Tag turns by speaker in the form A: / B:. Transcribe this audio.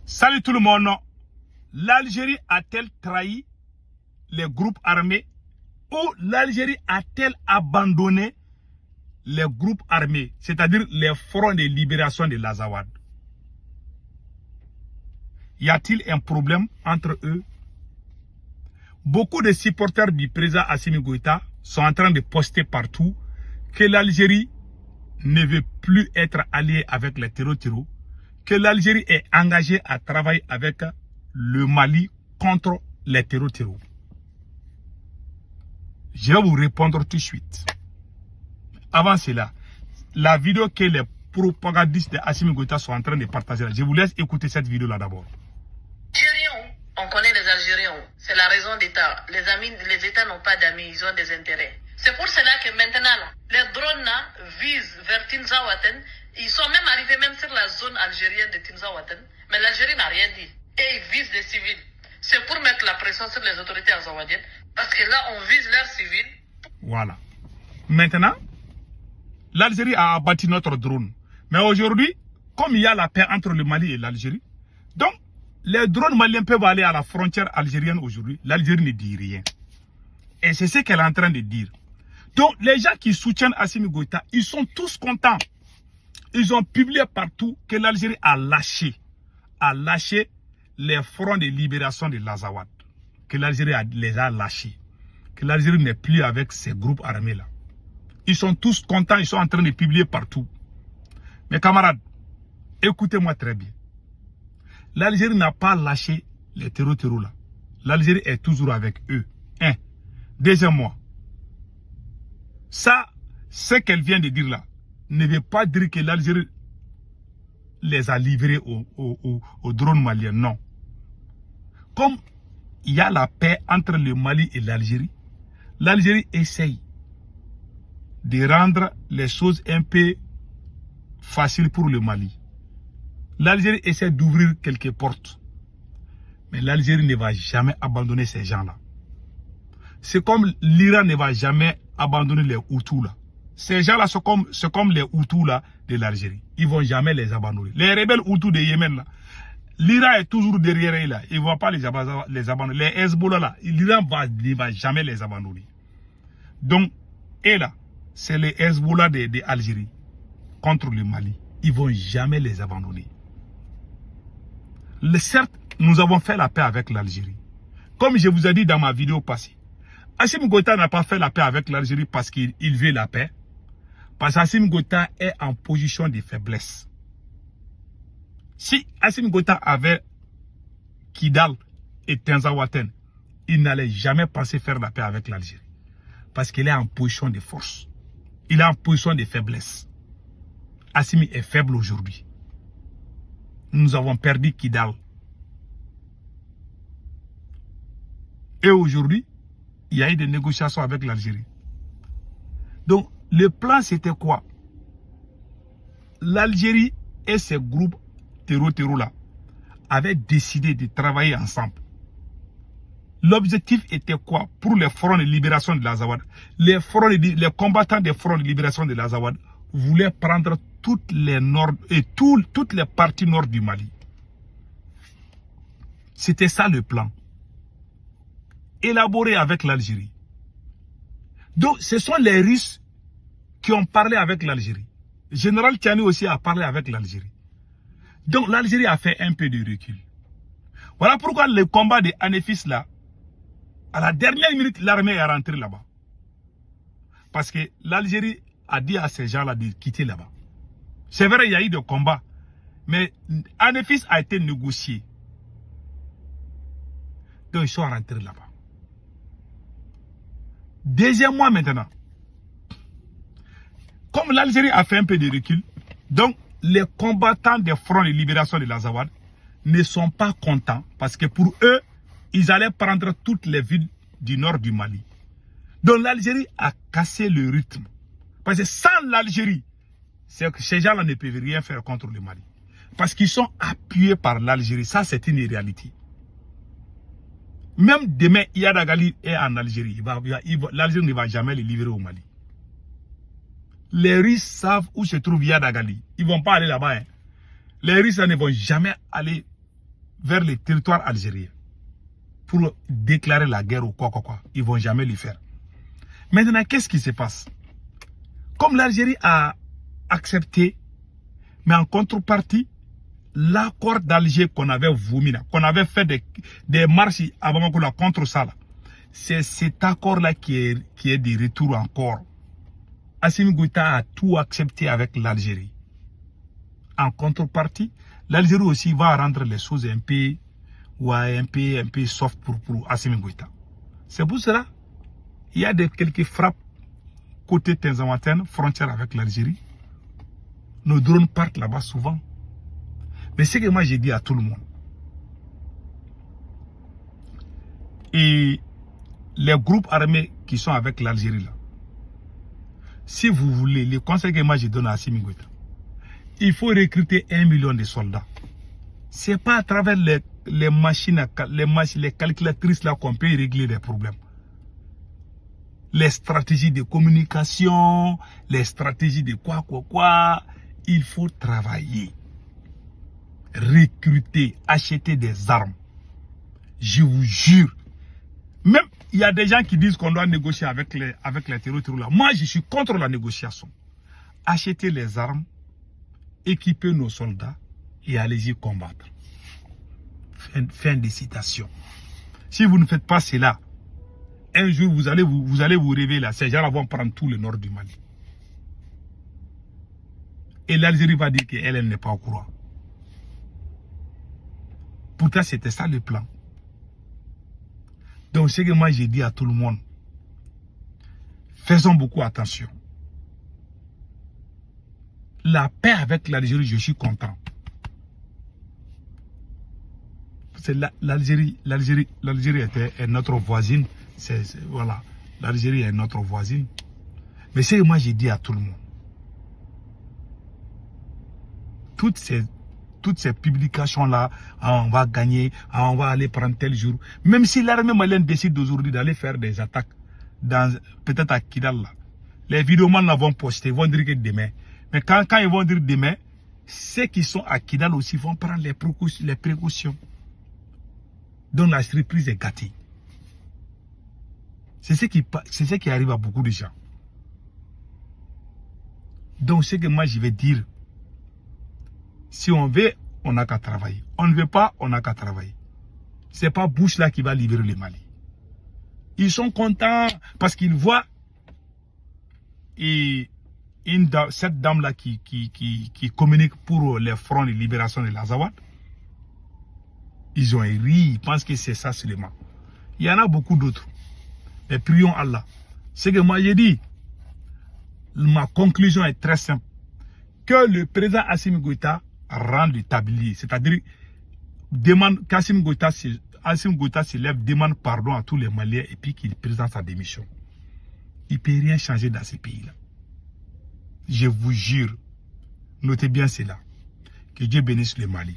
A: Salut tout le monde. L'Algérie a-t-elle trahi les groupes armés ou l'Algérie a-t-elle abandonné les groupes armés, c'est-à-dire les fronts de libération de l'Azawad? Y a-t-il un problème entre eux? Beaucoup de supporters du président Assimi Goïta sont en train de poster partout que l'Algérie ne veut plus être alliée avec les terreaux, que l'Algérie est engagée à travailler avec le Mali contre les terreaux. Je vais vous répondre tout de suite. Avant cela, la vidéo que les propagandistes de Assimi Goïta sont en train de partager, je vous laisse écouter cette vidéo-là d'abord.
B: On connaît les Algériens, c'est la raison d'État. Les États n'ont pas d'amis, ils ont des intérêts. C'est pour cela que maintenant, les drones visent vers Tinzaouaten. Ils sont même arrivés sur la zone algérienne de Tinzaouaten. Mais l'Algérie n'a rien dit. Et ils visent des civils. C'est pour mettre la pression sur les autorités azawadiennes. Parce que là, on vise leurs civils.
A: Voilà. Maintenant, l'Algérie a abattu notre drone. Mais aujourd'hui, comme il y a la paix entre le Mali et l'Algérie, donc, les drones maliens peuvent aller à la frontière algérienne aujourd'hui. L'Algérie ne dit rien. Et c'est ce qu'elle est en train de dire. Donc, les gens qui soutiennent Assimi Goïta, ils sont tous contents. Ils ont publié partout que l'Algérie a lâché les fronts de libération de l'Azawad. Que l'Algérie les a lâchés. Que l'Algérie n'est plus avec ces groupes armés-là. Ils sont tous contents, ils sont en train de publier partout. Mes camarades, écoutez-moi très bien. L'Algérie n'a pas lâché les terreaux là. L'Algérie est toujours avec eux. Un. Deuxièmement, ça, ce qu'elle vient de dire là, ne veut pas dire que l'Algérie les a livrés aux drones maliens. Non. Comme il y a la paix entre le Mali et l'Algérie, l'Algérie essaye de rendre les choses un peu faciles pour le Mali. L'Algérie essaie d'ouvrir quelques portes. Mais l'Algérie ne va jamais abandonner ces gens-là. C'est comme l'Iran ne va jamais abandonner les Hutus là. Ces gens-là sont comme les Hutus là de l'Algérie. Ils ne vont jamais les abandonner. Les rebelles Hutus de Yémen là, l'Iran est toujours derrière eux là. Ils ne vont pas les abandonner. Les Hezbollah là, l'Iran ne va jamais les abandonner. Donc, et là, c'est les Hezbollah de Algérie contre le Mali. Ils ne vont jamais les abandonner. Certes, nous avons fait la paix avec l'Algérie. Comme je vous ai dit dans ma vidéo passée, Assimi Goïta n'a pas fait la paix avec l'Algérie parce qu'il veut la paix. Parce qu'Assimi Goïta est en position de faiblesse. Si Assimi Goïta avait Kidal et Tinzaouaten, il n'allait jamais penser faire la paix avec l'Algérie. Parce qu'il est en position de force. Il est en position de faiblesse. Assimi est faible aujourd'hui. Nous avons perdu Kidal. Et aujourd'hui, il y a eu des négociations avec l'Algérie. Donc, le plan c'était quoi? L'Algérie et ses groupes terreaux là avaient décidé de travailler ensemble. L'objectif était quoi? Pour les fronts de libération de l'Azawad, les combattants des fronts de libération de l'Azawad voulaient prendre toutes les parties nord du Mali. C'était ça le plan. Élaboré avec l'Algérie. Donc, ce sont les Russes qui ont parlé avec l'Algérie. Général Tiani aussi a parlé avec l'Algérie. Donc, l'Algérie a fait un peu de recul. Voilà pourquoi le combat de Anefis là, à la dernière minute, l'armée est rentrée là-bas. Parce que l'Algérie a dit à ces gens-là de quitter là-bas. C'est vrai, il y a eu des combats. Mais Anefis a été négocié. Donc, ils sont rentrés là-bas. Deuxièmement maintenant, comme l'Algérie a fait un peu de recul, donc les combattants des fronts de libération de l'Azawad ne sont pas contents parce que pour eux, ils allaient prendre toutes les villes du nord du Mali. Donc l'Algérie a cassé le rythme. Parce que sans l'Algérie, ces gens-là ne peuvent rien faire contre le Mali. Parce qu'ils sont appuyés par l'Algérie. Ça, c'est une réalité. Même demain, Iyad Agali est en Algérie. L'Algérie ne va jamais les livrer au Mali. Les Russes savent où se trouve Iyad Agali. Ils ne vont pas aller là-bas. Hein. Les Russes ne vont jamais aller vers les territoires algériens pour déclarer la guerre ou quoi. Ils ne vont jamais le faire. Maintenant, qu'est-ce qui se passe? Comme l'Algérie a accepté, mais en contrepartie, l'accord d'Alger qu'on avait vomi, qu'on avait fait des marches avant contre ça, c'est cet accord-là qui est de retour encore. Assimi Goïta a tout accepté avec l'Algérie. En contrepartie, l'Algérie aussi va rendre les choses un peu soft pour Assimi Goïta. C'est pour cela il y a quelques frappes côté Tinzawatène, frontière avec l'Algérie. Nos drones partent là-bas souvent. Mais c'est que moi j'ai dit à tout le monde. Et les groupes armés qui sont avec l'Algérie là, si vous voulez, le conseil que moi je donne à Assimi Goïta, il faut recruter 1 million de soldats. Ce n'est pas à travers les machines, les calculatrices là qu'on peut régler les problèmes. Les stratégies de communication, les stratégies de quoi. Il faut travailler, recruter, acheter des armes. Je vous jure. Même, il y a des gens qui disent qu'on doit négocier avec les terroristes là. Moi, je suis contre la négociation. Acheter les armes, équiper nos soldats et allez-y combattre. Fin de citation. Si vous ne faites pas cela, un jour vous allez vous réveiller là. Ces gens vont prendre tout le nord du Mali. Et l'Algérie va dire qu'elle n'est pas au courant. Pourtant, c'était ça le plan. Donc, ce que moi j'ai dit à tout le monde, faisons beaucoup attention. La paix avec l'Algérie, je suis content. L'Algérie est notre voisine. Voilà, l'Algérie est notre voisine. Mais ce que moi j'ai dit à tout le monde, toutes ces publications-là, on va gagner, on va aller prendre tel jour. Même si l'armée malienne décide aujourd'hui d'aller faire des attaques, peut-être à Kidal, là, les vidéomans vont poster, vont dire que demain. Mais quand ils vont dire demain, ceux qui sont à Kidal aussi vont prendre les précautions. Donc la surprise est gâtée. C'est ce qui arrive à beaucoup de gens. Donc ce que moi je vais dire, si on veut, on n'a qu'à travailler. On ne veut pas, on n'a qu'à travailler. Ce n'est pas Bush là qui va libérer le Mali. Ils sont contents parce qu'ils voient cette dame là qui communique pour les fronts de libération de l'Azawad. Ils ont ri, ils pensent que c'est ça seulement. Il y en a beaucoup d'autres. Mais prions Allah. Ce que moi j'ai dit, ma conclusion est très simple. Que le président Assimi Goïta rende le tablier. C'est-à-dire, demande qu'Assimi Goïta se lève, demande pardon à tous les Maliens et puis qu'il présente sa démission. Il ne peut rien changer dans ce pays-là. Je vous jure, notez bien cela. Que Dieu bénisse le Mali.